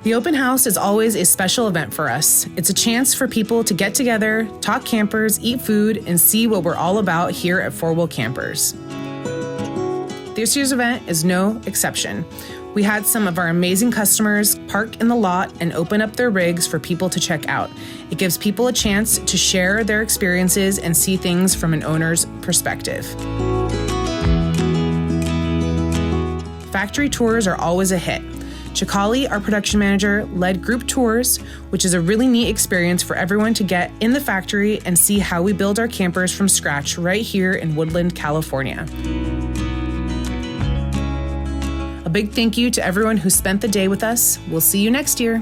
The open house is always a special event for us. It's a chance for people to get together, talk campers, eat food, and see what we're all about here at Four Wheel Campers. This year's event is no exception. We had some of our amazing customers park in the lot and open up their rigs for people to check out. It gives people a chance to share their experiences and see things from an owner's perspective. Factory tours are always a hit. Chicali, our production manager, led group tours, which is a really neat experience for everyone to get in the factory and see how we build our campers from scratch right here in Woodland, California. A big thank you to everyone who spent the day with us. We'll see you next year.